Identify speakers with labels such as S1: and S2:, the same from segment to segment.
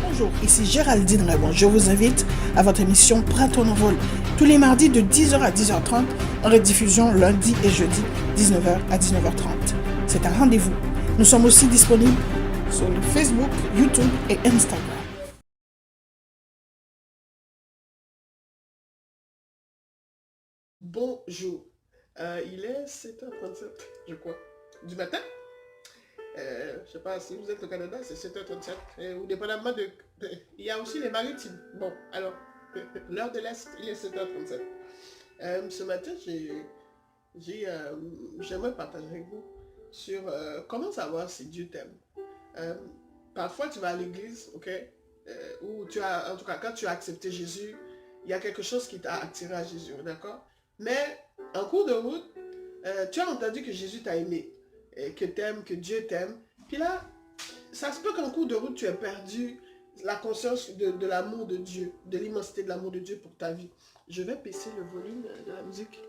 S1: Bonjour, ici Géraldine Raymond. Je vous invite à votre émission Prends ton envol tous les mardis de 10h à 10h30 en rediffusion lundi et jeudi 19h à 19h30. C'est un rendez-vous. Nous sommes aussi disponibles sur Facebook, YouTube et Instagram.
S2: Bonjour. Il est 7h37, je crois, du matin. Je sais pas si vous êtes au Canada, c'est 7h37. Ou dépendamment il y a aussi les maritimes. Bon, alors, l'heure de l'Est, il est 7h37. Ce matin, j'aimerais partager avec vous sur comment savoir si Dieu t'aime. Euh, Parfois, tu vas à l'église, ok? Ou en tout cas, quand tu as accepté Jésus, il y a quelque chose qui t'a attiré à Jésus, d'accord? Mais en cours de route, tu as entendu que Jésus t'a aimé, et que Dieu t'aime. Puis là, ça se peut qu'en cours de route, tu aies perdu la conscience de l'amour de Dieu, de l'immensité de l'amour de Dieu pour ta vie. Je vais baisser le volume de la musique,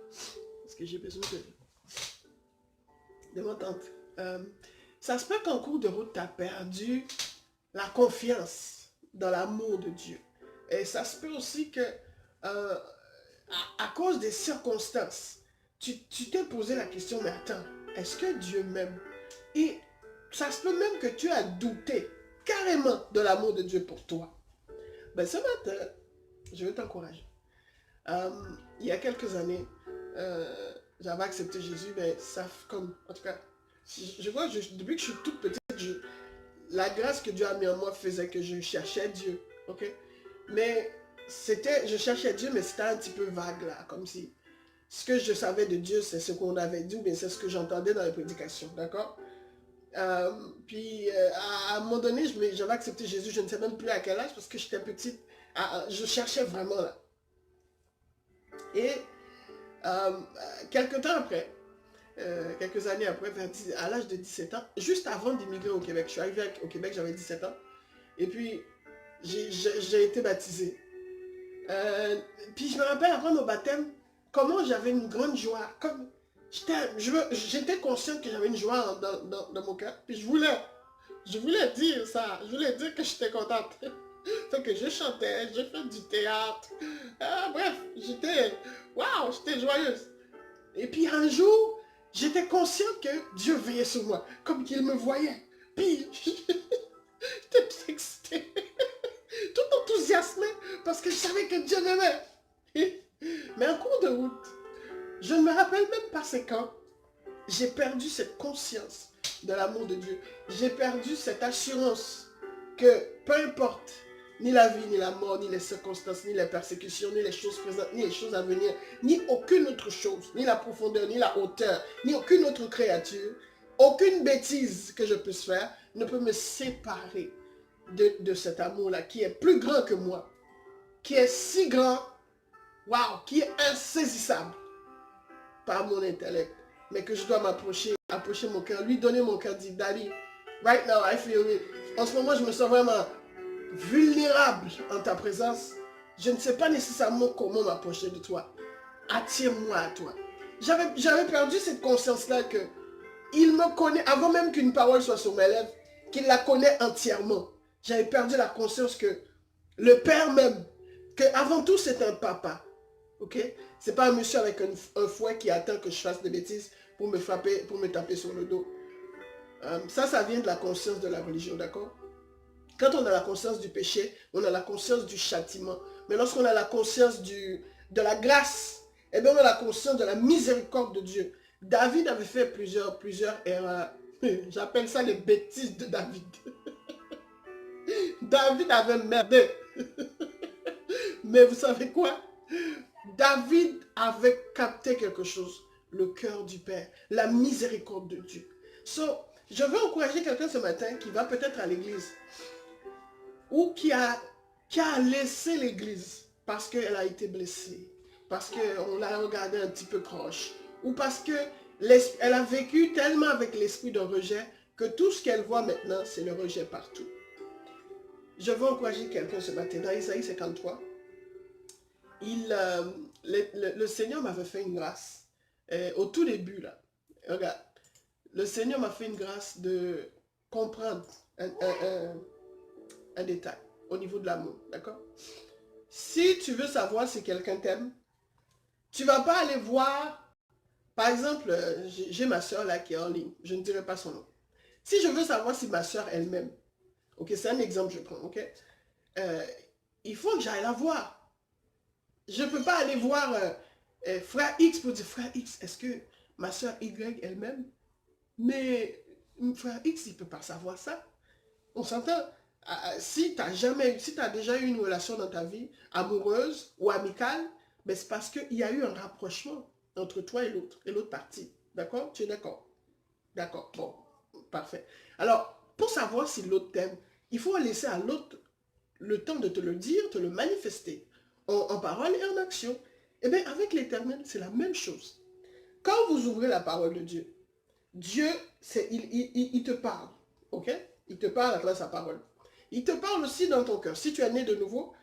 S2: parce que j'ai besoin de m'entendre. Ça se peut qu'en cours de route, tu as perdu la confiance dans l'amour de Dieu. Et ça se peut aussi que, à cause des circonstances, tu t'es posé la question, mais attends, est-ce que Dieu m'aime? Et ça se peut même que tu as douté carrément de l'amour de Dieu pour toi. Ben ce matin, je veux t'encourager. Il y a quelques années, j'avais accepté Jésus, mais ça, comme, en tout cas, je vois, depuis que je suis toute petite, la grâce que Dieu a mis en moi faisait que je cherchais Dieu, ok? Mais je cherchais Dieu, mais c'était un petit peu vague là, comme si ce que je savais de Dieu, c'est ce qu'on avait dit, mais c'est ce que j'entendais dans les prédications, d'accord? À un moment donné, j'avais accepté Jésus, je ne sais même plus à quel âge, parce que j'étais petite, je cherchais vraiment là. Et euh, quelques temps après, quelques années après, à l'âge de 17 ans, juste avant d'immigrer au Québec, je suis arrivé au Québec, j'avais 17 ans, et puis j'ai été baptisé. Euh, Puis je me rappelle après mon baptême, comment j'avais une grande joie, comme j'étais consciente que j'avais une joie dans mon cœur, puis je voulais dire ça, je voulais dire que j'étais contente. Fait que je chantais, j'ai fait du théâtre, bref, waouh, j'étais joyeuse. Et puis un jour, j'étais consciente que Dieu veillait sur moi, comme qu'il me voyait. Puis j'étais excitée, tout enthousiasmée, parce que je savais que Dieu m'aimait. Mais en cours de route, je ne me rappelle même pas c'est quand, j'ai perdu cette conscience de l'amour de Dieu. J'ai perdu cette assurance que peu importe, ni la vie, ni la mort, ni les circonstances, ni les persécutions, ni les choses présentes, ni les choses à venir, ni aucune autre chose, ni la profondeur, ni la hauteur, ni aucune autre créature, aucune bêtise que je puisse faire ne peut me séparer de cet amour-là qui est plus grand que moi, qui est si grand, waouh, qui est insaisissable par mon intellect, mais que je dois approcher mon cœur, lui donner mon cœur, dire, Daddy, right now I feel it. En ce moment, je me sens vraiment vulnérable en ta présence. Je ne sais pas nécessairement comment m'approcher de toi. Attire-moi à toi. J'avais perdu cette conscience-là que il me connaît, avant même qu'une parole soit sur mes lèvres, qu'il la connaît entièrement. J'avais perdu la conscience que le Père même, que avant tout c'est un papa. Ok? C'est pas un monsieur avec un fouet qui attend que je fasse des bêtises pour me frapper, pour me taper sur le dos. Ça vient de la conscience de la religion, d'accord? Quand on a la conscience du péché, on a la conscience du châtiment. Mais lorsqu'on a la conscience de la grâce, eh bien on a la conscience de la miséricorde de Dieu. David avait fait plusieurs erreurs. J'appelle ça les bêtises de David. David avait merdé. Mais vous savez quoi? David avait capté quelque chose, le cœur du Père, la miséricorde de Dieu. So, je veux encourager quelqu'un ce matin qui va peut-être à l'église ou qui a laissé l'église parce qu'elle a été blessée, parce qu'on l'a regardé un petit peu croche, ou parce qu'elle a vécu tellement avec l'esprit de rejet que tout ce qu'elle voit maintenant, c'est le rejet partout. Je veux encourager quelqu'un ce matin. Dans Isaïe 53, le Seigneur m'avait fait une grâce. Au tout début, là, regarde, le Seigneur m'a fait une grâce de comprendre un détail. au niveau de l'amour, d'accord? Si tu veux savoir si quelqu'un t'aime, tu ne vas pas aller voir, par exemple, j'ai ma soeur là qui est en ligne, je ne dirai pas son nom. Si je veux savoir si ma soeur elle-même, ok, c'est un exemple que je prends, ok? Il faut que j'aille la voir. Je ne peux pas aller voir frère X pour dire, frère X, est-ce que ma soeur Y elle-même? Mais frère X, il ne peut pas savoir ça. On s'entend. Si tu as déjà eu une relation dans ta vie, amoureuse ou amicale, ben c'est parce qu'il y a eu un rapprochement entre toi et l'autre partie. D'accord? Tu es d'accord? D'accord. Bon, parfait. Alors, pour savoir si l'autre t'aime, il faut laisser à l'autre le temps de te le dire, te le manifester, en parole et en action. Eh bien, avec l'Éternel, c'est la même chose. Quand vous ouvrez la parole de Dieu, Dieu, il te parle, ok? Il te parle à travers sa parole. Il te parle aussi dans ton cœur. Si tu es né de nouveau,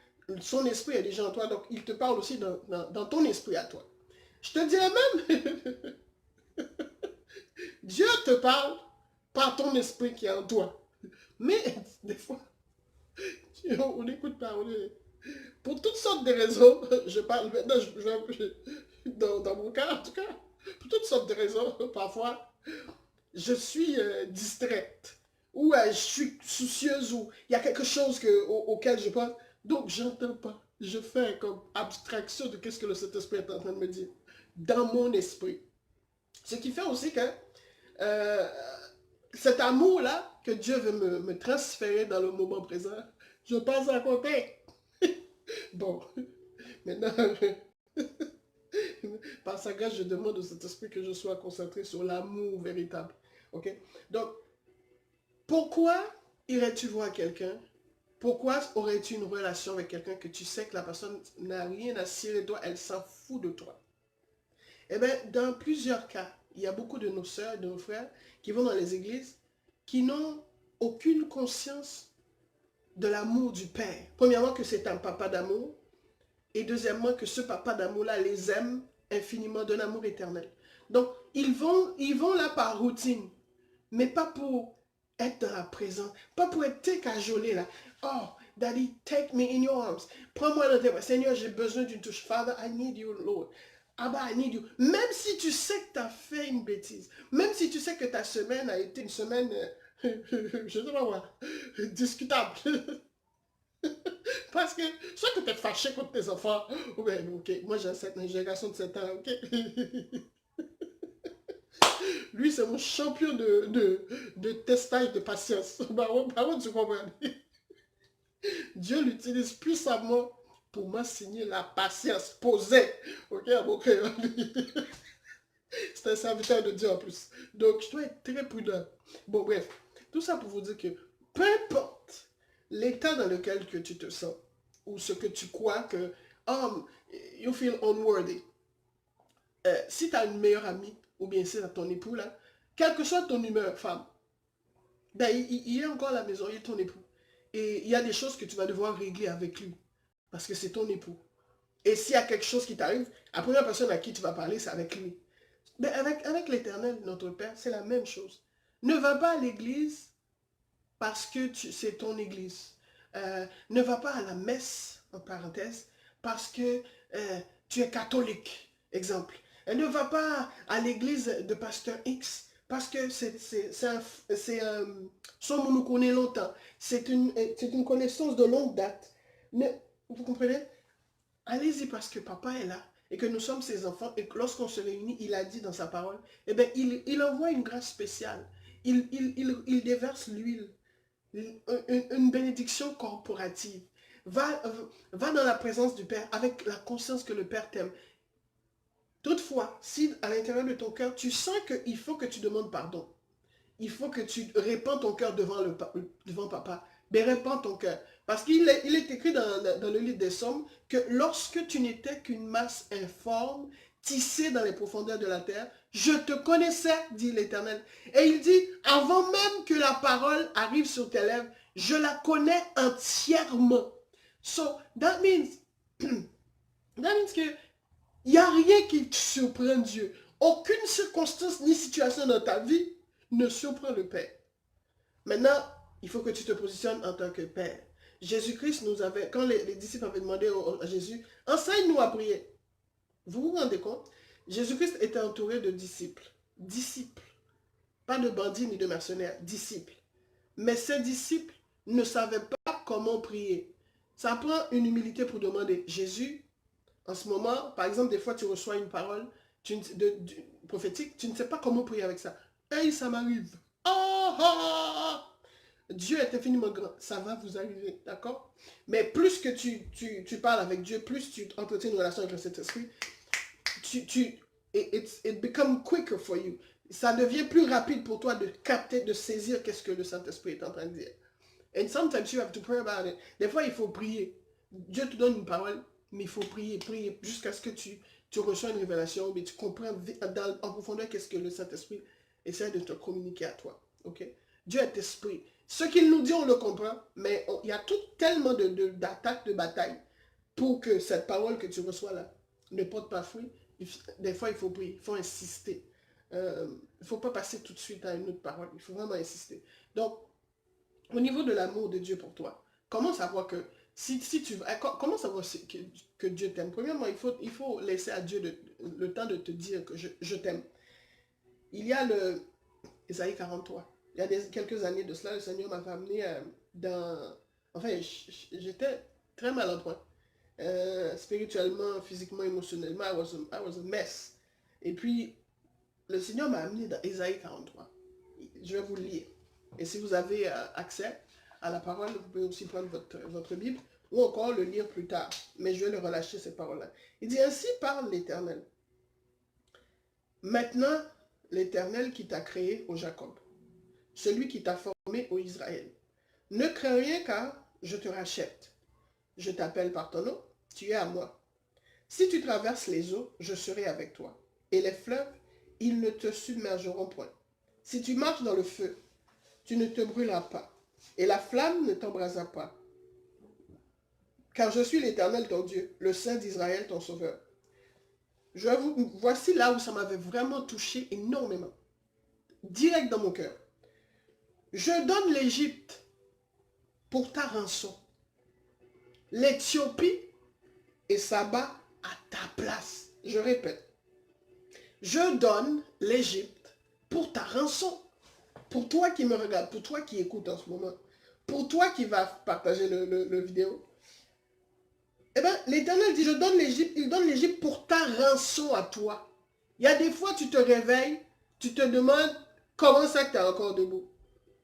S2: son esprit est déjà en toi, donc il te parle aussi dans ton esprit à toi. Je te dirais même, Dieu te parle par ton esprit qui est en toi. Mais des fois, on n'écoute pas. Pour toutes sortes de raisons, je parle maintenant, dans mon cas en tout cas, pour toutes sortes de raisons, parfois, je suis distraite, ou je suis soucieuse, ou il y a quelque chose auquel je pense, donc j'entends pas. Je fais comme abstraction de qu'est-ce que le Saint-Esprit est en train de me dire dans mon esprit. Ce qui fait aussi que euh, cet amour-là que Dieu veut me transférer dans le moment présent, je passe à côté. Bon, maintenant, par sa grâce, je demande au Saint-Esprit que je sois concentré sur l'amour véritable. Ok? Donc, pourquoi irais-tu voir quelqu'un? Pourquoi aurais-tu une relation avec quelqu'un que tu sais que la personne n'a rien à cirer de toi, elle s'en fout de toi? Eh bien, dans plusieurs cas, il y a beaucoup de nos sœurs, de nos frères qui vont dans les églises qui n'ont aucune conscience de l'amour du Père. Premièrement, que c'est un papa d'amour. Et deuxièmement, que ce papa d'amour-là les aime infiniment d'un amour éternel. Donc, ils vont là par routine, mais pas pour être dans la présence, pas pour être cajolé là. Oh, Daddy, take me in your arms. Prends-moi dans tes bras. Seigneur, j'ai besoin d'une touche. Father, I need you, Lord. Abba, I need you. Même si tu sais que tu as fait une bêtise, même si tu sais que ta semaine a été une semaine, je ne sais pas moi, discutable. Parce que soit que tu es fâché contre tes enfants, ouais, ok, moi j'ai un garçon de 7 ans, ok. Lui, c'est mon champion de testage de patience. Bah, tu comprends? Dieu l'utilise puissamment pour m'enseigner la patience posée. Ok, mon cœur. C'est un serviteur de Dieu en plus. Donc, je dois être très prudent. Bon, bref, tout ça pour vous dire que peu importe l'état dans lequel que tu te sens, ou ce que tu crois que, you feel unworthy. Si tu as une meilleure amie, ou bien si tu as ton époux là, quelle que soit ton humeur, femme, ben, il est encore à la maison, il est ton époux. Et il y a des choses que tu vas devoir régler avec lui, parce que c'est ton époux. Et s'il y a quelque chose qui t'arrive, la première personne à qui tu vas parler, c'est avec lui. Mais avec l'Éternel, notre Père, c'est la même chose. Ne va pas à l'église parce que c'est ton église. Ne va pas à la messe, en parenthèse, parce que tu es catholique, exemple. Ne va pas à l'église de pasteur X, parce que son nous connaît longtemps. C'est une connaissance de longue date. Mais, vous comprenez? Allez-y parce que papa est là et que nous sommes ses enfants et que lorsqu'on se réunit, il a dit dans sa parole, eh bien, il envoie une grâce spéciale. Il déverse l'huile, une bénédiction corporative. Va dans la présence du Père avec la conscience que le Père t'aime. Toutefois, si à l'intérieur de ton cœur, tu sens qu'il faut que tu demandes pardon, il faut que tu répands ton cœur devant papa, mais répands ton cœur. Parce qu'il est écrit dans le livre des Psaumes que lorsque tu n'étais qu'une masse informe, tissée dans les profondeurs de la terre, je te connaissais, dit l'Éternel. Et il dit, avant même que la parole arrive sur tes lèvres, je la connais entièrement. So, that means que il n'y a rien qui surprend Dieu. Aucune circonstance ni situation dans ta vie ne surprend le Père. Maintenant, il faut que tu te positionnes en tant que Père. Jésus-Christ nous avait, quand les disciples avaient demandé à Jésus, enseigne-nous à prier. Vous vous rendez compte? Jésus-Christ était entouré de disciples. Disciples. Pas de bandits ni de mercenaires. Disciples. Mais ces disciples ne savaient pas comment prier. Ça prend une humilité pour demander. Jésus, en ce moment, par exemple, des fois tu reçois une parole prophétique, tu ne sais pas comment prier avec ça. Hey, ça m'arrive. Oh, oh, oh. Dieu est infiniment grand. Ça va vous arriver, d'accord? Mais plus que tu parles avec Dieu, plus tu entretiens une relation avec le Saint-Esprit, it becomes quicker for you. Ça devient plus rapide pour toi de capter, de saisir qu'est-ce que le Saint-Esprit est en train de dire. And sometimes you have to pray about it. Des fois, il faut prier. Dieu te donne une parole, mais il faut prier, prier, jusqu'à ce que tu reçois une révélation, mais tu comprends en profondeur qu'est-ce que le Saint-Esprit essaie de te communiquer à toi. Ok? Dieu est esprit. Ce qu'il nous dit, on le comprend, mais il y a tellement d'attaques, de batailles, pour que cette parole que tu reçois là ne porte pas fruit. Des fois, il faut prier, il faut insister. Il ne faut pas passer tout de suite à une autre parole, il faut vraiment insister. Donc, au niveau de l'amour de Dieu pour toi, comment savoir que, comment savoir que Dieu t'aime? Premièrement, il faut laisser à Dieu le temps de te dire que je t'aime. Il y a le Ésaïe 43. Il y a quelques années de cela, le Seigneur m'avait amené dans... Enfin, j'étais très mal en point. Spirituellement, physiquement, émotionnellement, I was a mess. Et puis, le Seigneur m'a amené dans Ésaïe 43. Je vais vous le lire. Et si vous avez accès à la parole, vous pouvez aussi prendre votre Bible ou encore le lire plus tard. Mais je vais le relâcher, ces paroles-là. Il dit, ainsi parle l'Éternel. Maintenant, l'Éternel qui t'a créé, ô Jacob, celui qui t'a formé, ô Israël. Ne crains rien car je te rachète. Je t'appelle par ton nom, tu es à moi. Si tu traverses les eaux, je serai avec toi. Et les fleuves, ils ne te submergeront point. Si tu marches dans le feu, tu ne te brûleras pas. Et la flamme ne t'embrasera pas. Car je suis l'Éternel ton Dieu, le Saint d'Israël ton Sauveur. Voici là où ça m'avait vraiment touché énormément. Direct dans mon cœur. Je donne l'Égypte pour ta rançon. L'Éthiopie et Saba à ta place. Je répète. Je donne l'Égypte pour ta rançon. Pour toi qui me regarde, pour toi qui écoute en ce moment, pour toi qui va partager le vidéo. Eh bien, l'Éternel dit, je donne l'Égypte, il donne l'Égypte pour ta rançon à toi. Il y a des fois, tu te réveilles, tu te demandes comment ça que tu es encore debout.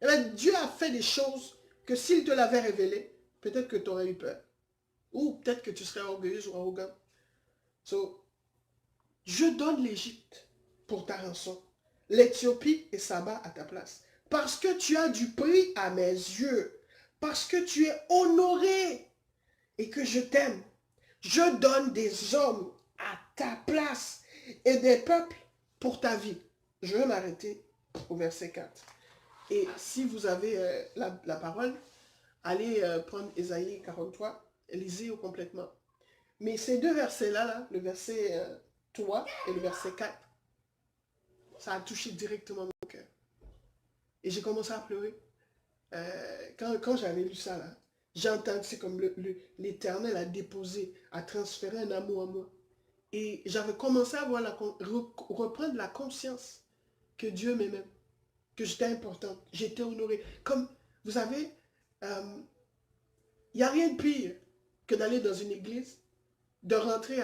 S2: Eh bien, Dieu a fait des choses que s'il te l'avait révélé, peut-être que tu aurais eu peur. Ou peut-être que tu serais orgueilleuse ou arrogant. So, je donne l'Égypte pour ta rançon. L'Éthiopie et Saba à ta place. Parce que tu as du prix à mes yeux. Parce que tu es honoré et que je t'aime. Je donne des hommes à ta place et des peuples pour ta vie. Je vais m'arrêter au verset 4. Et si vous avez la parole, allez prendre Ésaïe 43, lisez-le complètement. Mais ces deux versets-là, le verset 3 et le verset 4, ça a touché directement mon cœur. Et j'ai commencé à pleurer. Quand j'avais lu ça, là, j'ai entendu, c'est comme l'Éternel a déposé, a transféré un amour en moi. Et j'avais commencé à reprendre la conscience que Dieu m'aimait, que j'étais importante, j'étais honorée. Comme, vous savez, il n'y a rien de pire que d'aller dans une église, de rentrer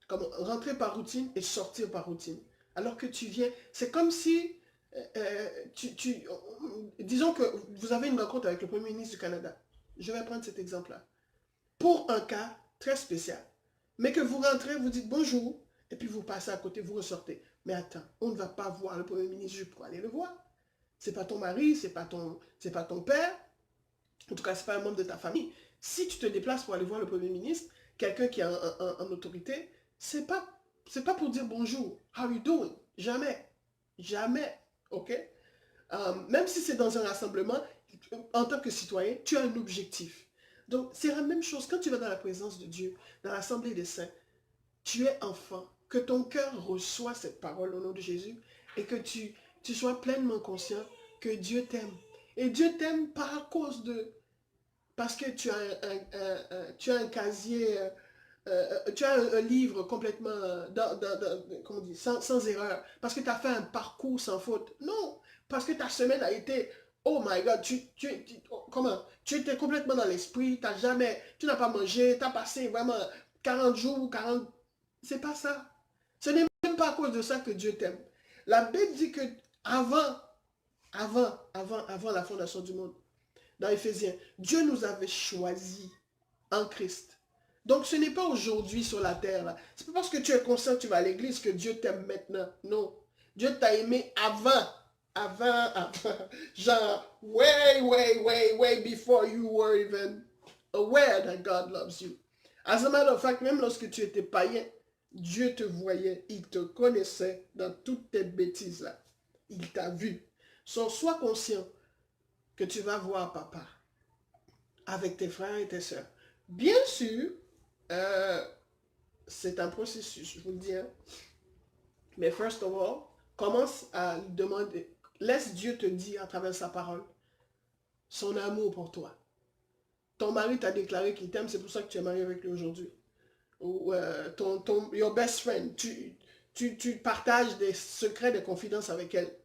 S2: rentrer par routine et sortir par routine. Alors que tu viens, c'est comme si, disons que vous avez une rencontre avec le Premier ministre du Canada. Je vais prendre cet exemple-là. Pour un cas très spécial. Mais que vous rentrez, vous dites bonjour, et puis vous passez à côté, vous ressortez. Mais attends, on ne va pas voir le Premier ministre juste pour aller le voir. C'est pas ton mari, c'est pas ton père. En tout cas, c'est pas un membre de ta famille. Si tu te déplaces pour aller voir le Premier ministre, quelqu'un qui est en autorité, c'est pas pour dire bonjour, how you doing? Jamais. Jamais. Ok? Même si c'est dans un rassemblement, en tant que citoyen, tu as un objectif. Donc, c'est la même chose. Quand tu vas dans la présence de Dieu, dans l'assemblée des saints, tu es enfant. Que ton cœur reçoit cette parole au nom de Jésus et que tu sois pleinement conscient que Dieu t'aime. Et Dieu t'aime pas à cause de parce que tu as un casier, tu as un livre complètement, comment on dit, sans erreur, parce que tu as fait un parcours sans faute. Non, parce que ta semaine a été, oh my God, comment, tu étais complètement dans l'esprit, tu n'as pas mangé, tu as passé vraiment 40 jours, 40, c'est pas ça. Ce n'est même pas à cause de ça que Dieu t'aime. La Bible dit que avant la fondation du monde, dans Éphésiens, Dieu nous avait choisis en Christ. Donc ce n'est pas aujourd'hui sur la terre. C'est pas parce que tu es conscient que tu vas à l'église que Dieu t'aime maintenant. Non. Dieu t'a aimé avant. Avant. Genre, way before you were even aware that God loves you. As a matter of fact, même lorsque tu étais païen, Dieu te voyait, il te connaissait dans toutes tes bêtises là. Il t'a vu. Sois conscient que tu vas voir papa avec tes frères et tes sœurs. Bien sûr, c'est un processus, je vous le dis. Hein. Mais first of all, commence à lui demander, laisse Dieu te dire à travers sa parole son amour pour toi. Ton mari t'a déclaré qu'il t'aime, c'est pour ça que tu es marié avec lui aujourd'hui. Ou your best friend, tu partages des secrets, des confidences avec elle.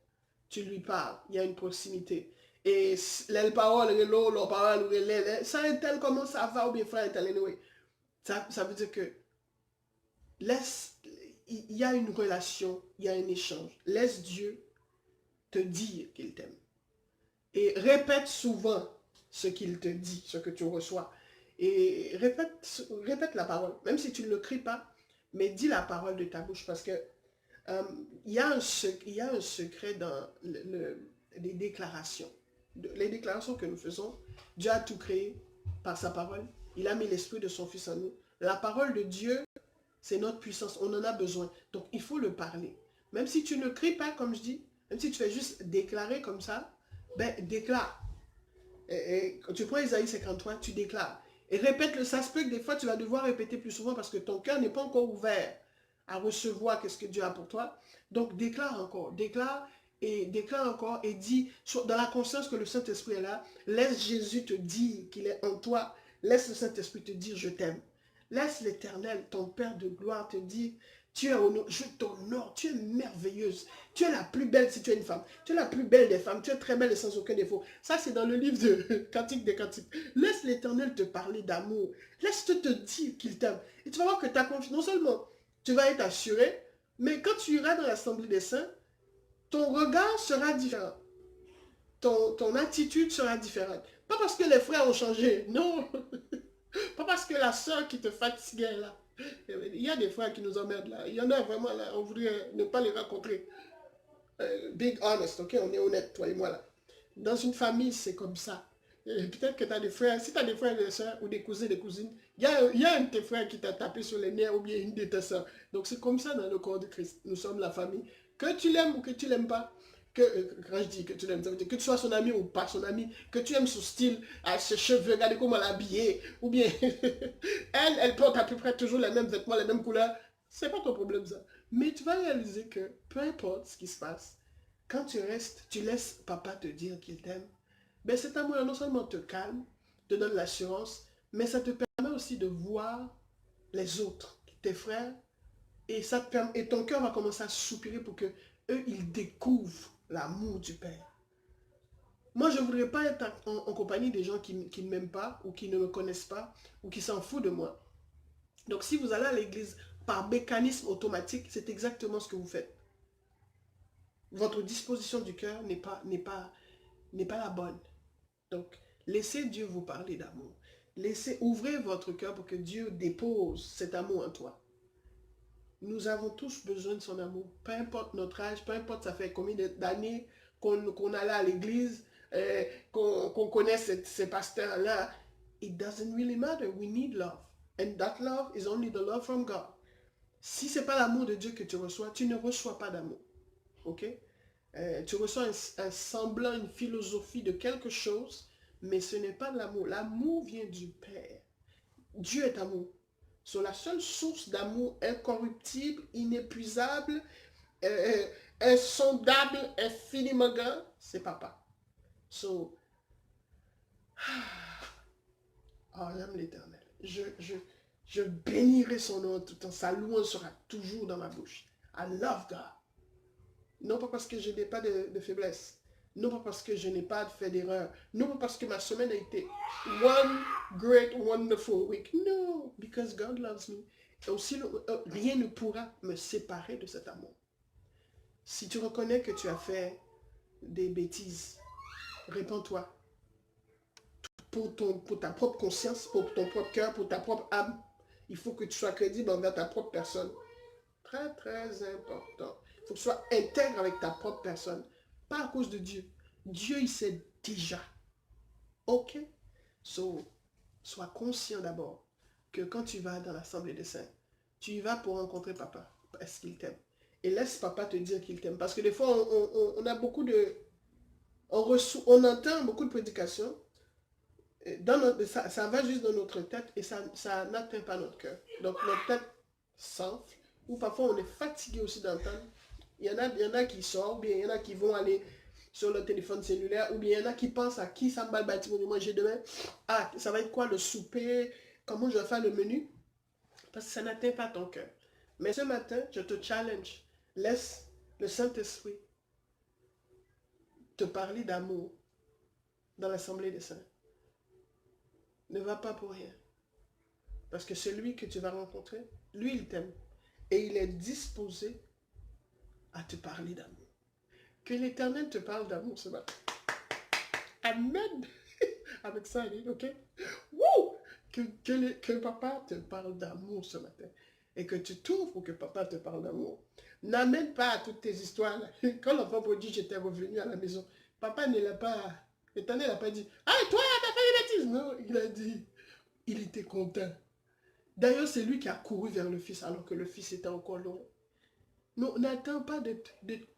S2: Tu lui parles, il y a une proximité. Et les paroles, les paroles, ça est tel comment ça va ou bien frère tel anyway. Ça veut dire que il y a une relation, il y a un échange. Laisse Dieu te dire qu'il t'aime. Et répète souvent ce qu'il te dit, ce que tu reçois. Et répète la parole, même si tu ne le cries pas, mais dis la parole de ta bouche parce que il y a un secret dans les déclarations. Les déclarations que nous faisons, Dieu a tout créé par sa parole. Il a mis l'esprit de son Fils en nous. La parole de Dieu, c'est notre puissance. On en a besoin. Donc, il faut le parler. Même si tu ne cries pas, comme je dis, même si tu fais juste déclarer comme ça, ben, déclare. Et quand tu prends Isaïe 53, tu déclares. Et répète-le. Ça se peut que des fois, tu vas devoir répéter plus souvent parce que ton cœur n'est pas encore ouvert à recevoir qu'est-ce que Dieu a pour toi. Donc, déclare encore. Déclare encore et dis, dans la conscience que le Saint-Esprit est là, laisse Jésus te dire qu'il est en toi. Laisse le Saint-Esprit te dire, je t'aime. Laisse l'Éternel, ton Père de gloire, te dire, tu es honoré, je t'honore, tu es merveilleuse. Tu es la plus belle si tu es une femme. Tu es la plus belle des femmes. Tu es très belle et sans aucun défaut. Ça, c'est dans le livre de Cantique des Cantiques. Laisse l'Éternel te parler d'amour. Laisse-le te dire qu'il t'aime. Et tu vas voir que ta confiance, non seulement tu vas être assuré, mais quand tu iras dans l'Assemblée des Saints, ton regard sera différent. Ton attitude sera différente. Pas parce que les frères ont changé, non. Pas parce que la soeur qui te fatiguait là. Il y a des frères qui nous emmerdent là. Il y en a vraiment là, on voudrait ne pas les rencontrer. Big honest, ok, on est honnête, toi et moi là. Dans une famille, c'est comme ça. Peut-être que tu as des frères, si tu as des frères et des soeurs ou des cousins, des cousines, il y a un de tes frères qui t'a tapé sur les nerfs ou bien une de tes soeurs. Donc c'est comme ça dans le corps de Christ. Nous sommes la famille. Que tu l'aimes ou que tu l'aimes pas, quand je dis que tu l'aimes, ça veut dire que tu sois son ami ou pas son ami, que tu aimes son style, ses cheveux, regardez comment elle est habillée, ou bien elle porte à peu près toujours les mêmes vêtements, les mêmes couleurs. C'est pas ton problème ça. Mais tu vas réaliser que peu importe ce qui se passe, quand tu restes, tu laisses papa te dire qu'il t'aime, ben cet amour non seulement te calme, te donne l'assurance, mais ça te permet aussi de voir les autres, tes frères, et, et ton cœur va commencer à soupirer pour que eux, ils découvrent l'amour du Père. Moi, je ne voudrais pas être en compagnie des gens qui ne m'aiment pas, ou qui ne me connaissent pas, ou qui s'en foutent de moi. Donc, si vous allez à l'église par mécanisme automatique, c'est exactement ce que vous faites. Votre disposition du cœur n'est pas la bonne. Donc, laissez Dieu vous parler d'amour. Ouvrez votre cœur pour que Dieu dépose cet amour en toi. Nous avons tous besoin de son amour. Peu importe notre âge, peu importe ça fait combien d'années qu'on allait à l'église, qu'on connaît ces pasteurs-là. It doesn't really matter. We need love. And that love is only the love from God. Si ce n'est pas l'amour de Dieu que tu reçois, tu ne reçois pas d'amour. Ok? Tu reçois un semblant, une philosophie de quelque chose, mais ce n'est pas de l'amour. L'amour vient du Père. Dieu est amour. So, la seule source d'amour incorruptible, inépuisable, insondable, infiniment grand, c'est papa. So, j'aime l'Éternel. Je bénirai son nom tout le temps. Sa louange sera toujours dans ma bouche. I love God. Non pas parce que je n'ai pas de faiblesse. Non pas parce que je n'ai pas fait d'erreur. Non pas parce que ma semaine a été one great, wonderful week. No, because God loves me. Et aussi, rien ne pourra me séparer de cet amour. Si tu reconnais que tu as fait des bêtises, répands-toi. Pour ta propre conscience, pour ton propre cœur, pour ta propre âme, il faut que tu sois crédible envers ta propre personne. Très, très important. Il faut que tu sois intègre avec ta propre personne. Pas à cause de Dieu. Dieu, il sait déjà. Ok? So, sois conscient d'abord que quand tu vas dans l'Assemblée des Saints, tu y vas pour rencontrer papa. Parce qu'il t'aime. Et laisse papa te dire qu'il t'aime. Parce que des fois, on a beaucoup de... On entend beaucoup de prédications. Ça va juste dans notre tête et ça n'atteint pas notre cœur. Donc notre tête s'enfle. Ou parfois on est fatigué aussi d'entendre. Il y en a qui sortent, ou bien il y en a qui vont aller sur le téléphone cellulaire, ou bien il y en a qui pensent à qui ça me va le bâtiment de manger demain. Ah, ça va être quoi le souper? Comment je vais faire le menu? Parce que ça n'atteint pas ton cœur. Mais ce matin, je te challenge. Laisse le Saint-Esprit te parler d'amour dans l'Assemblée des Saints. Ne va pas pour rien. Parce que celui que tu vas rencontrer, lui, il t'aime. Et il est disposé à te parler d'amour. Que l'Éternel te parle d'amour ce matin. Amen. I'm excited, ok? Woo! Que papa te parle d'amour ce matin. Et que tu t'ouvres pour que papa te parle d'amour. N'amène pas à toutes tes histoires. Quand l'enfant prodigue, j'étais revenu à la maison. Papa ne l'a pas... L'Éternel n'a pas dit « Ah, toi, t'as fait des bêtises !» Non, il a dit, il était content. D'ailleurs, c'est lui qui a couru vers le fils alors que le fils était encore loin. Non, n'attends pas d'être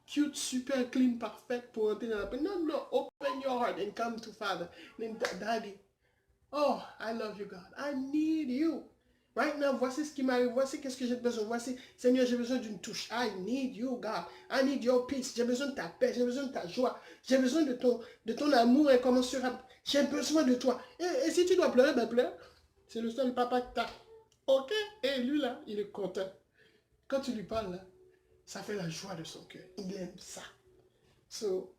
S2: cute, super clean, parfaite pour entrer dans la paix. Non, non, open your heart and come to Father. Then, Daddy, oh, I love you, God. I need you. Right now, voici ce qui m'arrive, voici qu'est-ce que j'ai besoin, voici, Seigneur, j'ai besoin d'une touche. I need you, God. I need your peace. J'ai besoin de ta paix, j'ai besoin de ta joie. J'ai besoin de ton amour incommensurable. J'ai besoin de toi. Et si tu dois pleurer, ben pleure. C'est le seul papa que tu as. Ok? Et lui, là, il est content. Quand tu lui parles, là, ça fait la joie de son cœur. Il aime ça. So,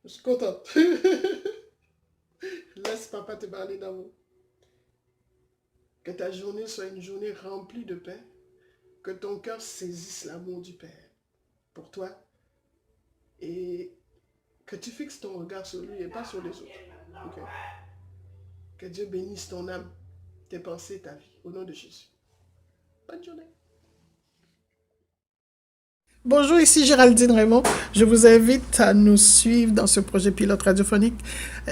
S2: je suis contente. Laisse papa te parler d'amour. Que ta journée soit une journée remplie de paix. Que ton cœur saisisse l'amour du Père pour toi. Et que tu fixes ton regard sur lui et pas sur les autres. Okay? Que Dieu bénisse ton âme, tes pensées, ta vie. Au nom de Jésus. Bonne journée.
S1: Bonjour, ici Géraldine Raymond. Je vous invite à nous suivre dans ce projet pilote radiophonique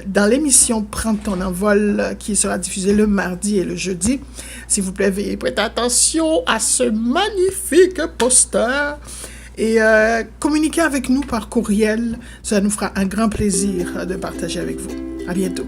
S1: dans l'émission Prends ton envol qui sera diffusée le mardi et le jeudi. S'il vous plaît, veuillez prêter attention à ce magnifique poster et communiquez avec nous par courriel. Ça nous fera un grand plaisir de partager avec vous. À bientôt.